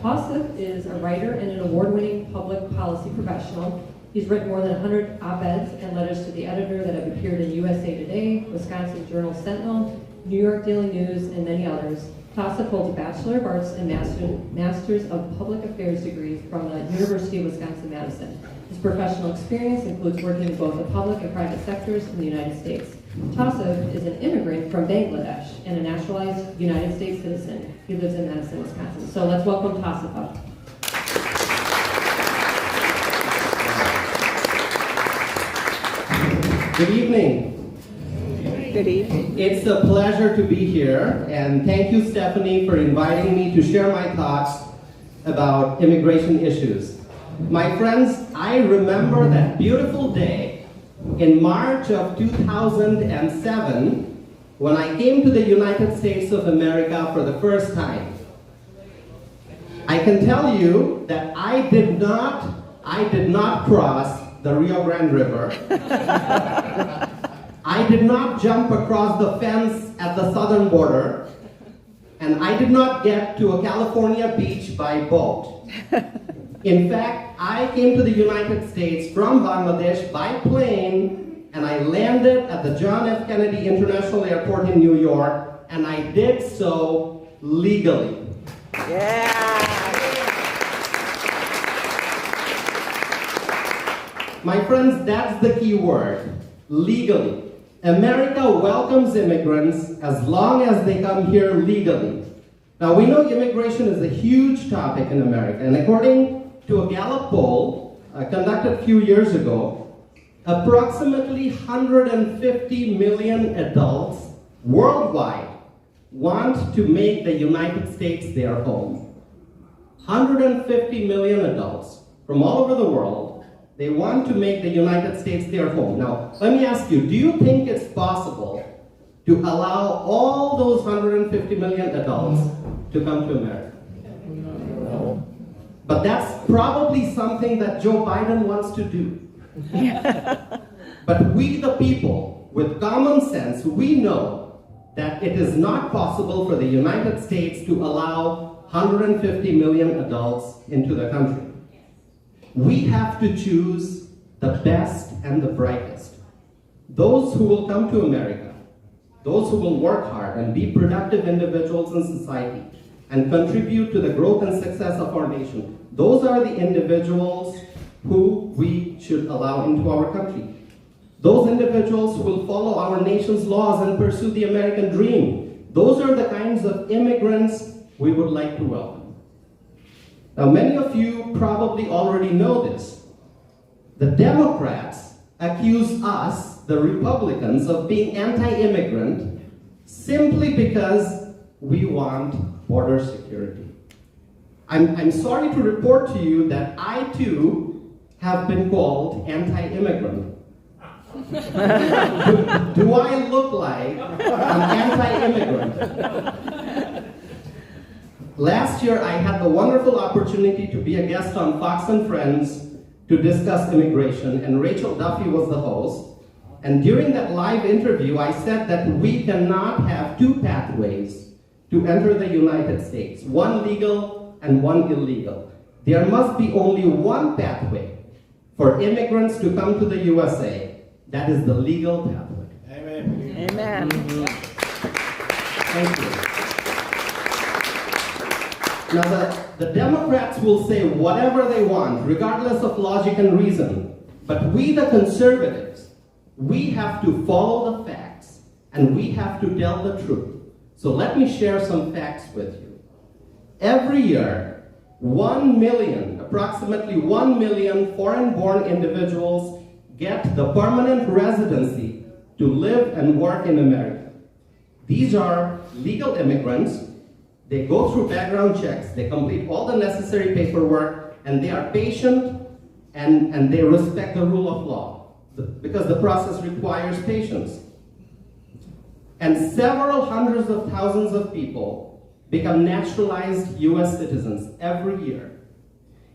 Tausif is a writer and an award-winning public policy professional. He's written more than 100 op-eds and letters to the editor that have appeared in USA Today, Wisconsin Journal Sentinel, New York Daily News, and many others. Tausif holds a Bachelor of Arts and Masters of Public Affairs degrees from the University of Wisconsin-Madison. His professional experience includes working in both the public and private sectors in the United States. Tausif is an immigrant from Bangladesh and a naturalized United States citizen. He lives in Madison, Wisconsin. So let's welcome Tausif up. Good evening. Good evening. It's a pleasure to be here, and thank you, Stephanie, for inviting me to share my thoughts about immigration issues. My friends, I remember that beautiful day in March of 2007 when I came to the United States of America for the first time. I can tell you that I did not cross the Rio Grande River. I did not jump across the fence at the southern border, and I did not get to a California beach by boat. In fact, I came to the United States from Bangladesh by plane, and I landed at the John F. Kennedy International Airport in New York, and I did so legally. Yeah. My friends, that's the key word, legally. America welcomes immigrants as long as they come here legally. Now, we know immigration is a huge topic in America, and according to a Gallup poll conducted a few years ago, approximately 150 million adults worldwide want to make the United States their home. 150 million adults from all over the world, they want to make the United States their home. Now, let me ask you, do you think it's possible to allow all those 150 million adults to come to America? No. But that's probably something that Joe Biden wants to do. But we, the people, with common sense, we know that it is not possible for the United States to allow 150 million adults into the country. We have to choose the best and the brightest. Those who will come to America, those who will work hard and be productive individuals in society and contribute to the growth and success of our nation, those are the individuals who we should allow into our country. Those individuals who will follow our nation's laws and pursue the American dream, those are the kinds of immigrants we would like to welcome. Now, many of you probably already know this. The Democrats accuse us, the Republicans, of being anti-immigrant simply because we want border security. I'm sorry to report to you that I too have been called anti-immigrant. Do I look like an anti-immigrant? Last year, I had the wonderful opportunity to be a guest on Fox and Friends to discuss immigration, and Rachel Duffy was the host. And during that live interview, I said that we cannot have two pathways to enter the United States, one legal and one illegal. There must be only one pathway for immigrants to come to the USA. That is the legal pathway. Amen. Amen. Thank you. Now, the Democrats will say whatever they want, regardless of logic and reason. But we, the conservatives, we have to follow the facts, and we have to tell the truth. So let me share some facts with you. Every year, approximately 1 million foreign-born individuals get the permanent residency to live and work in America. These are legal immigrants. They go through background checks, they complete all the necessary paperwork, and they are patient and they respect the rule of law because the process requires patience. And several hundreds of thousands of people become naturalized US citizens every year.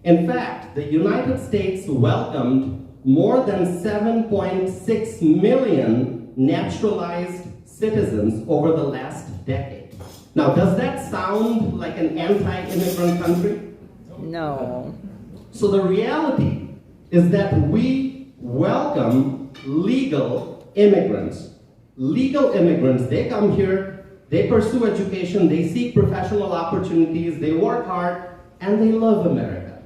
In fact, the United States welcomed more than 7.6 million naturalized citizens over the last decade. Now, does that sound like an anti-immigrant country? No. So the reality is that we welcome legal immigrants. Legal immigrants, they come here, they pursue education, they seek professional opportunities, they work hard, and they love America.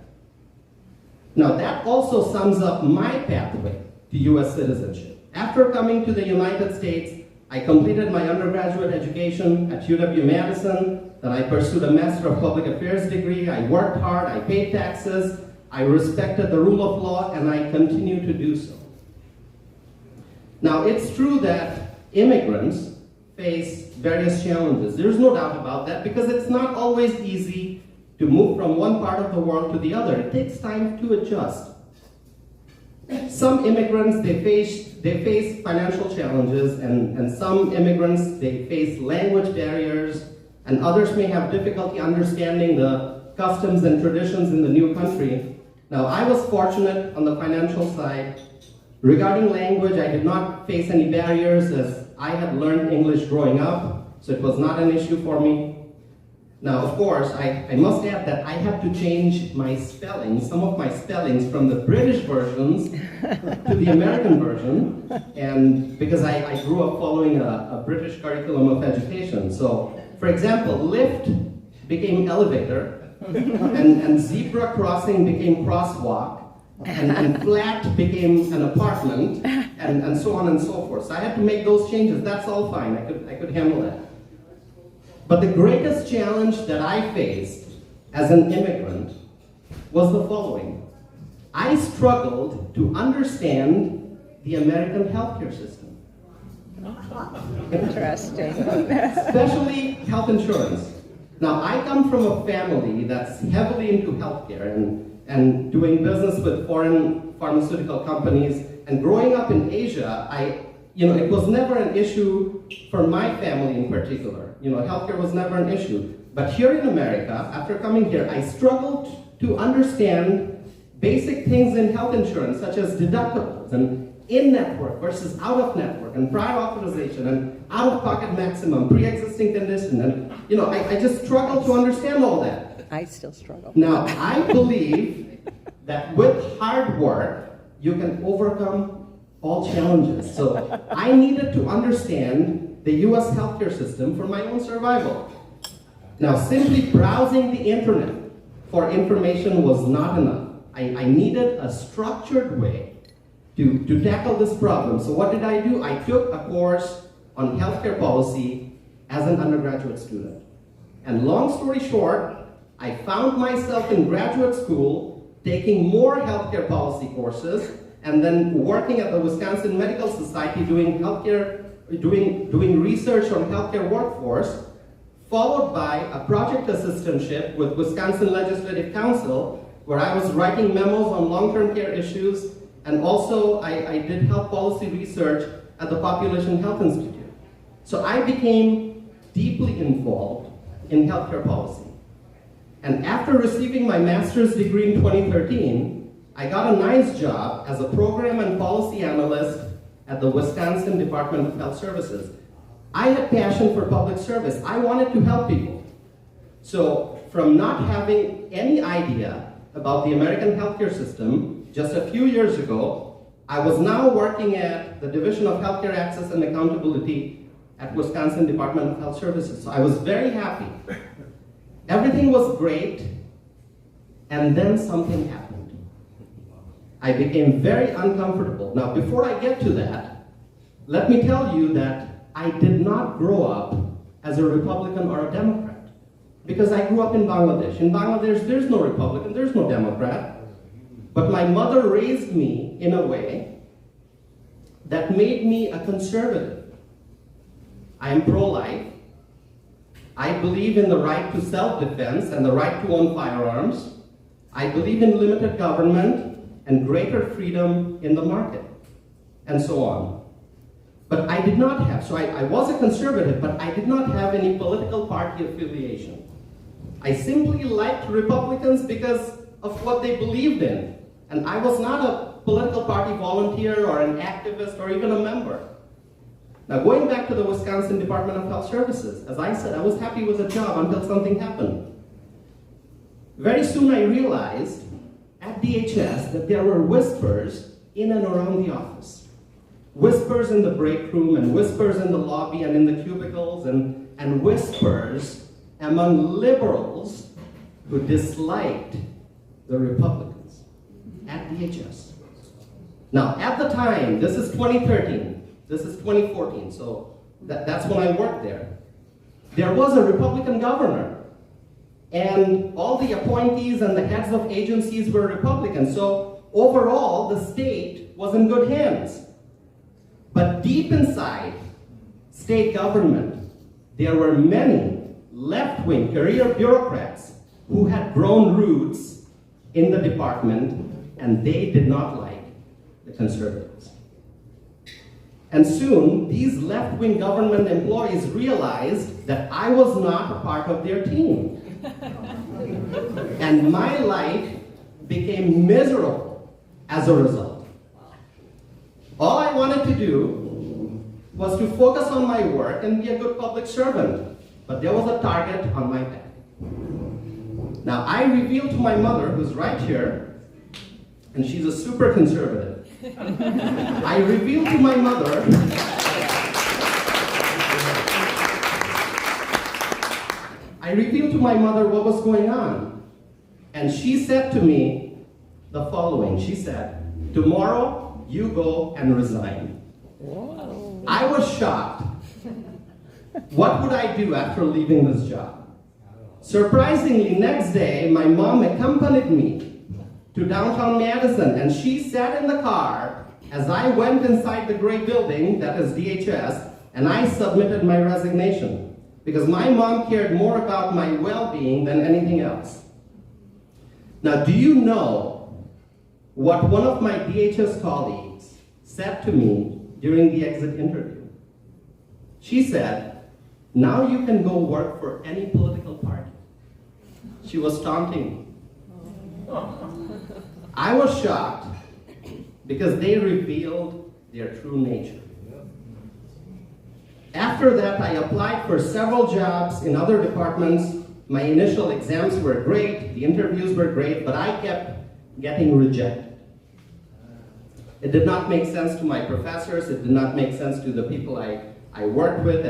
Now that also sums up my pathway to US citizenship. After coming to the United States, I completed my undergraduate education at UW-Madison, then I pursued a Master of Public Affairs degree, I worked hard, I paid taxes, I respected the rule of law, and I continue to do so. Now, it's true that immigrants face various challenges. There's no doubt about that, because it's not always easy to move from one part of the world to the other. It takes time to adjust. Some immigrants, they face financial challenges, and some immigrants, they face language barriers, and others may have difficulty understanding the customs and traditions in the new country. Now, I was fortunate on the financial side. Regarding language, I did not face any barriers, as I had learned English growing up, so it was not an issue for me. Now, of course, I must add that I had to change my spelling, some of my spellings from the British versions to the American version, and because I grew up following a British curriculum of education. So, for example, lift became elevator, and zebra crossing became crosswalk, and flat became an apartment, and so on and so forth. So I had to make those changes. That's all fine. I could handle that. But the greatest challenge that I faced as an immigrant was the following. I struggled to understand the American healthcare system. Interesting. Especially health insurance. Now, I come from a family that's heavily into healthcare and doing business with foreign pharmaceutical companies. And growing up in Asia, it was never an issue for my family in particular. Healthcare was never an issue. But here in America, after coming here, I struggled to understand basic things in health insurance, such as deductibles and in-network versus out-of-network, and prior authorization and out-of-pocket maximum, pre-existing condition, and I just struggled to understand all that. I still struggle. Now, I believe that with hard work, you can overcome all challenges. So I needed to understand the US healthcare system for my own survival. Now, simply browsing the internet for information was not enough. I needed a structured way to tackle this problem. So what did I do? I took a course on healthcare policy as an undergraduate student. And long story short, I found myself in graduate school taking more healthcare policy courses, and then working at the Wisconsin Medical Society doing research on healthcare workforce, followed by a project assistantship with Wisconsin Legislative Council, where I was writing memos on long-term care issues, and also I did health policy research at the Population Health Institute. So I became deeply involved in healthcare policy. And after receiving my master's degree in 2013, I got a nice job as a program and policy analyst at the Wisconsin Department of Health Services. I had passion for public service. I wanted to help people. So from not having any idea about the American healthcare system just a few years ago, I was now working at the Division of Healthcare Access and Accountability at Wisconsin Department of Health Services. So I was very happy. Everything was great, and then something happened. I became very uncomfortable. Now, before I get to that, let me tell you that I did not grow up as a Republican or a Democrat, because I grew up in Bangladesh. In Bangladesh, there's no Republican, there's no Democrat, but my mother raised me in a way that made me a conservative. I am pro-life. I believe in the right to self-defense and the right to own firearms. I believe in limited government and greater freedom in the market, and so on. But I did not have, so I was a conservative, but I did not have any political party affiliation. I simply liked Republicans because of what they believed in. And I was not a political party volunteer or an activist or even a member. Now, going back to the Wisconsin Department of Health Services, as I said, I was happy with the job until something happened. very soon I realized at DHS that there were whispers in and around the office. Whispers in the break room, and whispers in the lobby and in the cubicles, and whispers among liberals who disliked the Republicans at DHS. Now, at the time, this is 2013, this is 2014, so that's when I worked there. There was a Republican governor, and all the appointees and the heads of agencies were Republicans, so overall, the state was in good hands. But deep inside state government, there were many left-wing career bureaucrats who had grown roots in the department, and they did not like the conservatives. And soon, these left-wing government employees realized that I was not a part of their team. And my life became miserable as a result. All I wanted to do was to focus on my work and be a good public servant, but there was a target on my back. Now, I revealed to my mother, who's right here, and she's a super conservative, I revealed to my mother what was going on. And she said to me the following. She said, "Tomorrow you go and resign." Whoa. I was shocked. What would I do after leaving this job? Surprisingly, next day, my mom accompanied me to downtown Madison, and she sat in the car as I went inside the gray building, that is DHS, and I submitted my resignation, because my mom cared more about my well-being than anything else. Now, do you know what one of my DHS colleagues said to me during the exit interview? She said, "Now you can go work for any political party." She was taunting me. I was shocked because they revealed their true nature. After that, I applied for several jobs in other departments. My initial exams were great, the interviews were great, but I kept getting rejected. It did not make sense to my professors, it did not make sense to the people I worked with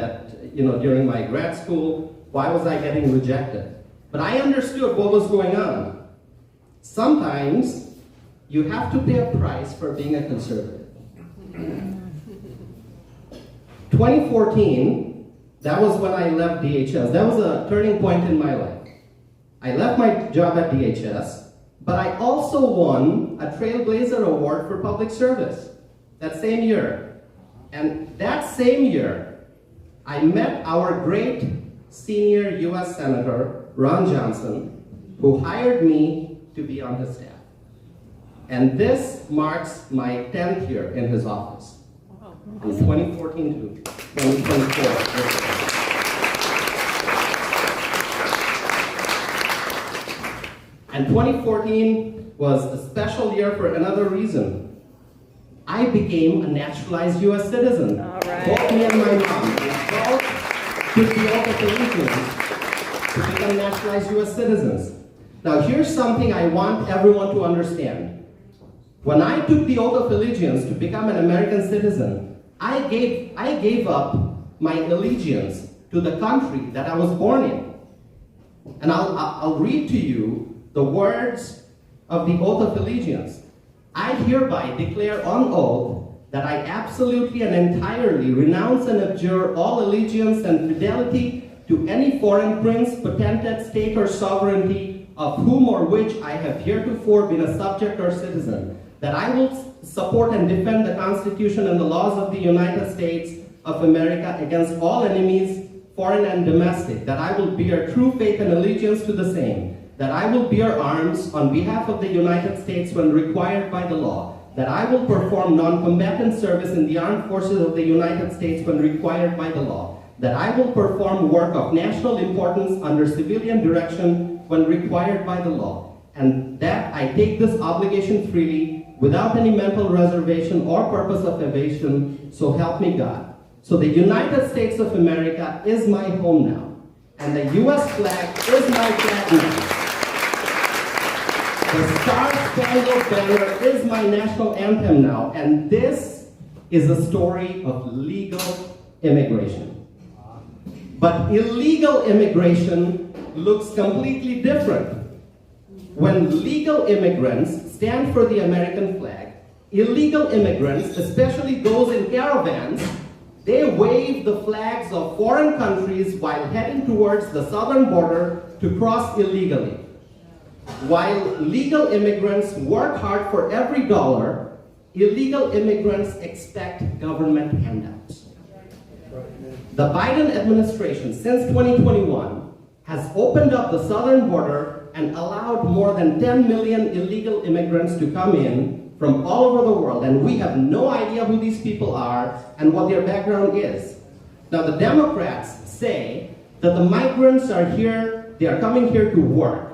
during my grad school. Why was I getting rejected? But I understood what was going on. Sometimes you have to pay a price for being a conservative. 2014, that was when I left DHS. That was a turning point in my life. I left my job at DHS, but I also won a Trailblazer Award for public service that same year. And that same year, I met our great senior US Senator, Ron Johnson, who hired me to be on his staff. And this marks my 10th year in his office, from 2014 to 2024. And 2014 was a special year for another reason. I became a naturalized US citizen. All right. Both me and my mom, we both took the oath of allegiance to become naturalized US citizens. Now here's something I want everyone to understand. When I took the oath of allegiance to become an American citizen, I gave up my allegiance to the country that I was born in. And I'll read to you the words of the oath of allegiance. I hereby declare on oath that I absolutely and entirely renounce and abjure all allegiance and fidelity to any foreign prince, potentate, state, or sovereignty of whom or which I have heretofore been a subject or citizen, that I will support and defend the Constitution and the laws of the United States of America against all enemies, foreign and domestic, that I will bear true faith and allegiance to the same, that I will bear arms on behalf of the United States when required by the law, that I will perform non-combatant service in the armed forces of the United States when required by the law, that I will perform work of national importance under civilian direction when required by the law, and that I take this obligation freely without any mental reservation or purpose of evasion, so help me God. So the United States of America is my home now, and the US flag is my flag now. The Star-Spangled Banner is my national anthem now, and this is a story of legal immigration. But illegal immigration looks completely different. When legal immigrants stand for the American flag, illegal immigrants, especially those in caravans, they wave the flags of foreign countries while heading towards the southern border to cross illegally. While legal immigrants work hard for every dollar, illegal immigrants expect government handouts. The Biden administration, since 2021, has opened up the southern border and allowed more than 10 million illegal immigrants to come in from all over the world, and we have no idea who these people are and what their background is. Now, the Democrats say that the migrants are here, they are coming here to work.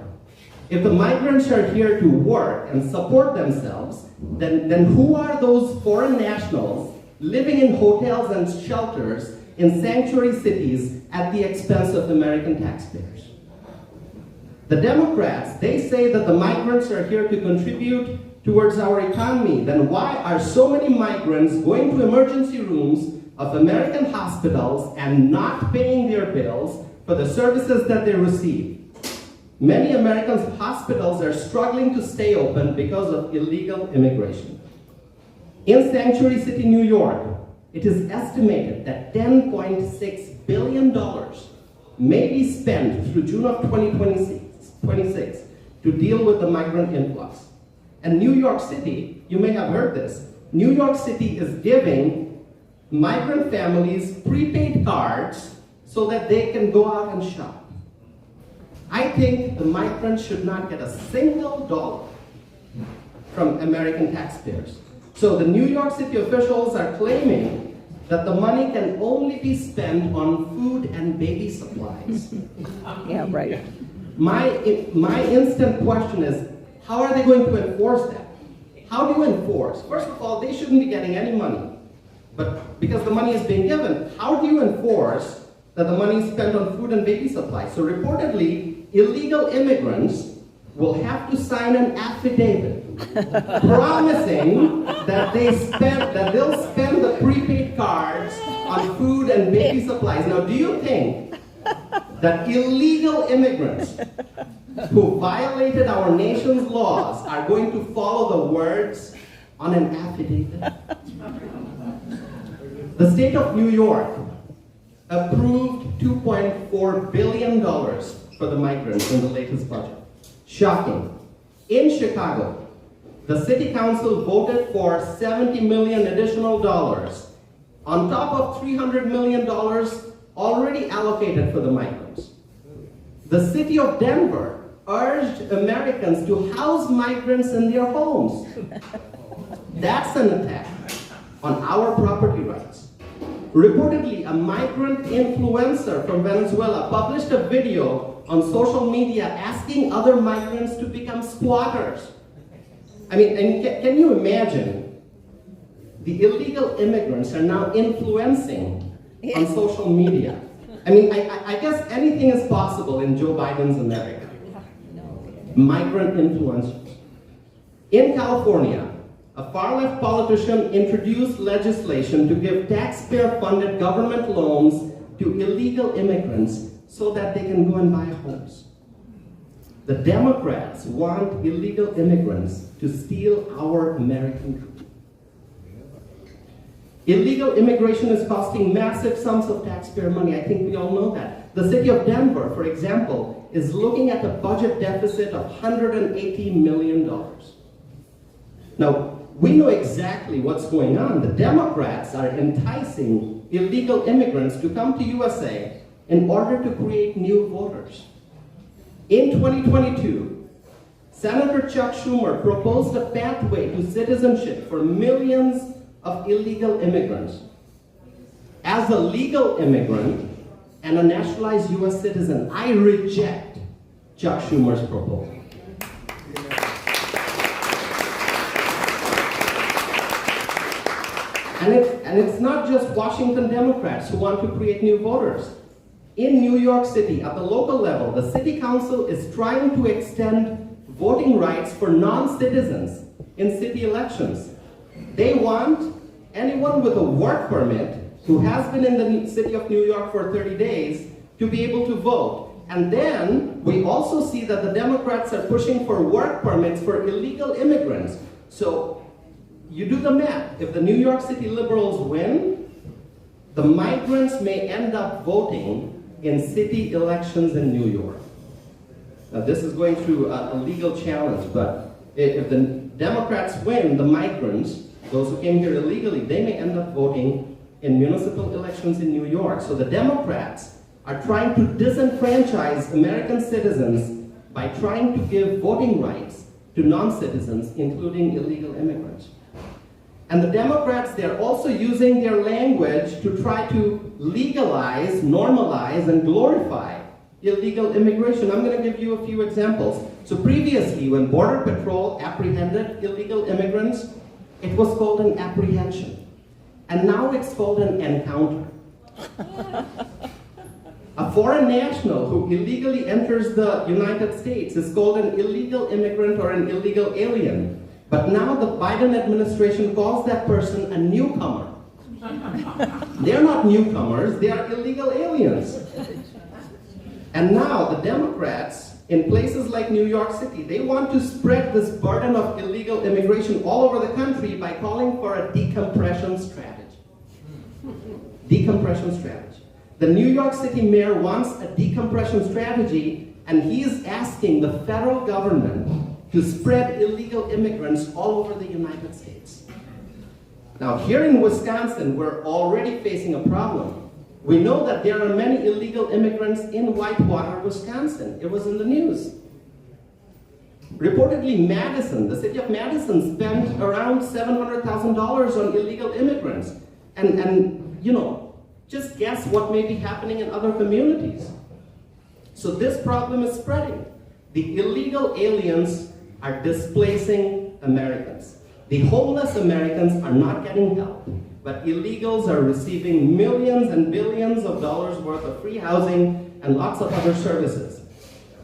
If the migrants are here to work and support themselves, then who are those foreign nationals living in hotels and shelters in sanctuary cities at the expense of American taxpayers? The Democrats, they say that the migrants are here to contribute towards our economy. Then why are so many migrants going to emergency rooms of American hospitals and not paying their bills for the services that they receive? Many American hospitals are struggling to stay open because of illegal immigration. In Sanctuary City, New York, it is estimated that $10.6 billion may be spent through June of 2026 to deal with the migrant influx. And New York City, you may have heard this, New York City is giving migrant families prepaid cards so that they can go out and shop. I think the migrants should not get a single dollar from American taxpayers. So the New York City officials are claiming that the money can only be spent on food and baby supplies. Yeah, right. My instant question is, how are they going to enforce that? How do you enforce? First of all, they shouldn't be getting any money. But because the money is being given, how do you enforce that the money is spent on food and baby supplies? So reportedly, illegal immigrants will have to sign an affidavit promising that they'll spend the prepaid cards on food and baby supplies. Now, do you think that illegal immigrants who violated our nation's laws are going to follow the words on an affidavit? The state of New York approved $2.4 billion for the migrants in the latest budget. Shocking. In Chicago, the city council voted for $70 million additional dollars on top of $300 million already allocated for the migrants. The city of Denver urged Americans to house migrants in their homes. That's an attack on our property rights. Reportedly, a migrant influencer from Venezuela published a video on social media asking other migrants to become squatters. I mean, and can you imagine? The illegal immigrants are now influencing on social media. I mean, I guess anything is possible in Joe Biden's America. Migrant influencers. In California, a far-left politician introduced legislation to give taxpayer-funded government loans to illegal immigrants so that they can go and buy homes. The Democrats want illegal immigrants to steal our American dream. Illegal immigration is costing massive sums of taxpayer money. I think we all know that. The city of Denver, for example, is looking at a budget deficit of $180 million. Now, we know exactly what's going on. The Democrats are enticing illegal immigrants to come to USA in order to create new voters. In 2022, Senator Chuck Schumer proposed a pathway to citizenship for millions of illegal immigrants. As a legal immigrant and a naturalized US citizen, I reject Chuck Schumer's proposal. And it's not just Washington Democrats who want to create new voters. In New York City, at the local level, the city council is trying to extend voting rights for non-citizens in city elections. They want anyone with a work permit who has been in the city of New York for 30 days to be able to vote. And then we also see that the Democrats are pushing for work permits for illegal immigrants. So you do the math. If the New York City liberals win, the migrants may end up voting in city elections in New York. Now this is going through a legal challenge, but if the Democrats win, the migrants, those who came here illegally, they may end up voting in municipal elections in New York. So the Democrats are trying to disenfranchise American citizens by trying to give voting rights to non-citizens, including illegal immigrants. And the Democrats, they're also using their language to try to legalize, normalize, and glorify illegal immigration. I'm going to give you a few examples. So previously, when Border Patrol apprehended illegal immigrants, it was called an apprehension. And now it's called an encounter. A foreign national who illegally enters the United States is called an illegal immigrant or an illegal alien. But now the Biden administration calls that person a newcomer. They're not newcomers, they are illegal aliens. And now the Democrats in places like New York City, they want to spread this burden of illegal immigration all over the country by calling for a decompression strategy. Decompression strategy. The New York City mayor wants a decompression strategy, and he is asking the federal government to spread illegal immigrants all over the United States. Now, here in Wisconsin, we're already facing a problem. We know that there are many illegal immigrants in Whitewater, Wisconsin. It was in the news. Reportedly, Madison, the city of Madison, spent around $700,000 on illegal immigrants. And you know, just guess what may be happening in other communities. So this problem is spreading. The illegal aliens are displacing Americans. The homeless Americans are not getting help, but illegals are receiving millions and billions of dollars worth of free housing and lots of other services.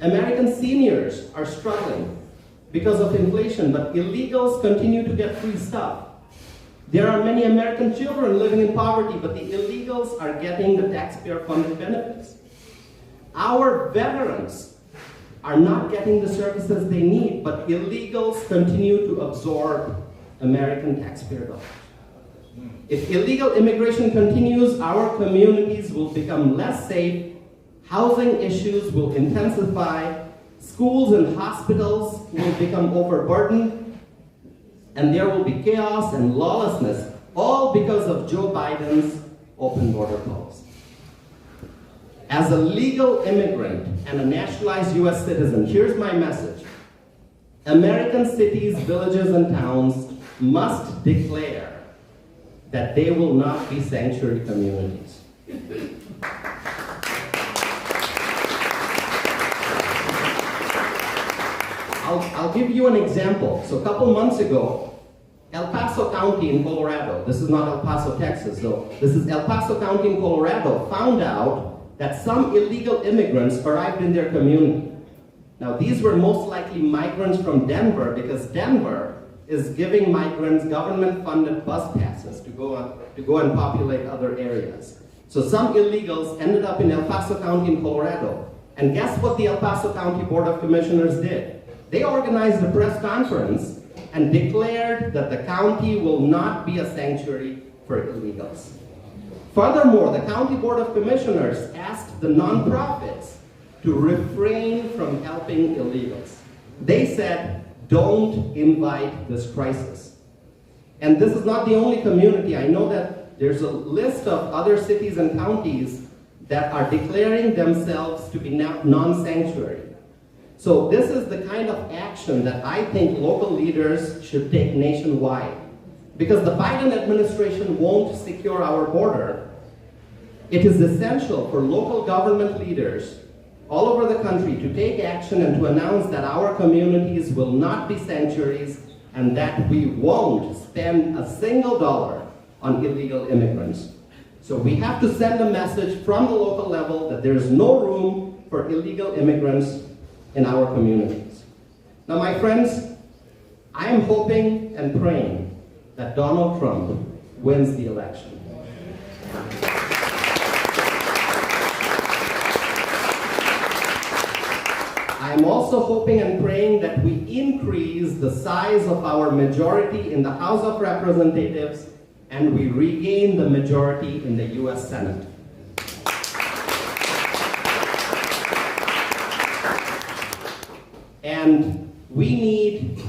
American seniors are struggling because of inflation, but illegals continue to get free stuff. There are many American children living in poverty, but the illegals are getting the taxpayer-funded benefits. Our veterans are not getting the services they need, but illegals continue to absorb American taxpayer dollars. If illegal immigration continues, our communities will become less safe, housing issues will intensify, schools and hospitals will become overburdened, and there will be chaos and lawlessness, all because of Joe Biden's open border policy. As a legal immigrant and a nationalized US citizen, here's my message. American cities, villages, and towns must declare that they will not be sanctuary communities. I'll give you an example. So a couple months ago, El Paso County in Colorado, this is not El Paso, Texas, so this is El Paso County in Colorado, found out that some illegal immigrants arrived in their community. Now these were most likely migrants from Denver, because Denver is giving migrants government-funded bus passes to go and populate other areas. So some illegals ended up in El Paso County in Colorado. And guess what the El Paso County Board of Commissioners did? They organized a press conference and declared that the county will not be a sanctuary for illegals. Furthermore, the County Board of Commissioners asked the nonprofits to refrain from helping illegals. They said, don't invite this crisis. And this is not the only community. I know that there's a list of other cities and counties that are declaring themselves to be non-sanctuary. So this is the kind of action that I think local leaders should take nationwide. Because the Biden administration won't secure our border, it is essential for local government leaders all over the country to take action and to announce that our communities will not be sanctuaries and that we won't spend a single dollar on illegal immigrants. So we have to send a message from the local level that there is no room for illegal immigrants in our communities. Now, my friends, I am hoping and praying that Donald Trump wins the election. I'm also hoping and praying that we increase the size of our majority in the House of Representatives and we regain the majority in the US Senate. And we need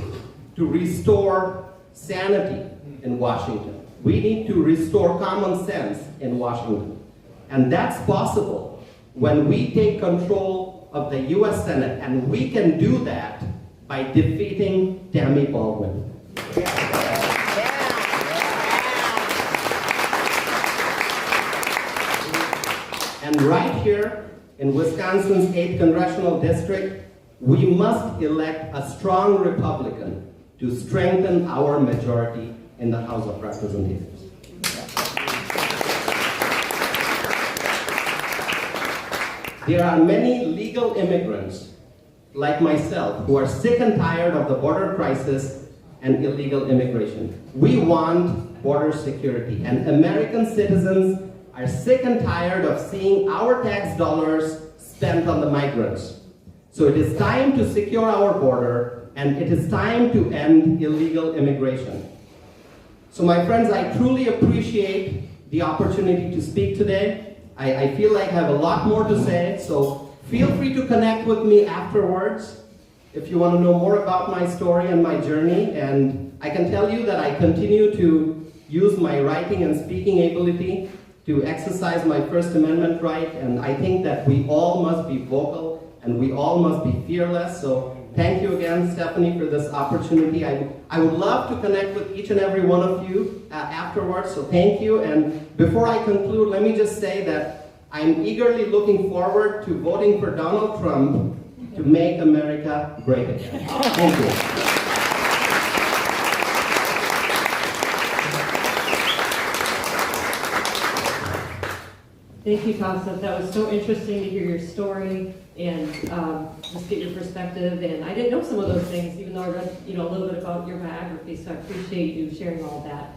to restore sanity in Washington. We need to restore common sense in Washington. And that's possible when we take control of the US Senate, and we can do that by defeating Tammy Baldwin. And right here in Wisconsin's 8th Congressional District, we must elect a strong Republican to strengthen our majority in the House of Representatives. There are many legal immigrants like myself who are sick and tired of the border crisis and illegal immigration. We want border security, and American citizens are sick and tired of seeing our tax dollars spent on the migrants. So it is time to secure our border, and it is time to end illegal immigration. So my friends, I truly appreciate the opportunity to speak today. I feel like I have a lot more to say, so feel free to connect with me afterwards if you want to know more about my story and my journey. And I can tell you that I continue to use my writing and speaking ability to exercise my First Amendment right, and I think that we all must be vocal and we all must be fearless. So thank you again, Stephanie, for this opportunity. I would love to connect with each and every one of you afterwards, so thank you. And before I conclude, let me just say that I'm eagerly looking forward to voting for Donald Trump to make America great again. Thank you. Thank you, Tasha. That was so interesting to hear your story and just get your perspective. And I didn't know some of those things, even though I read, a little bit about your biography. So I appreciate you sharing all of that.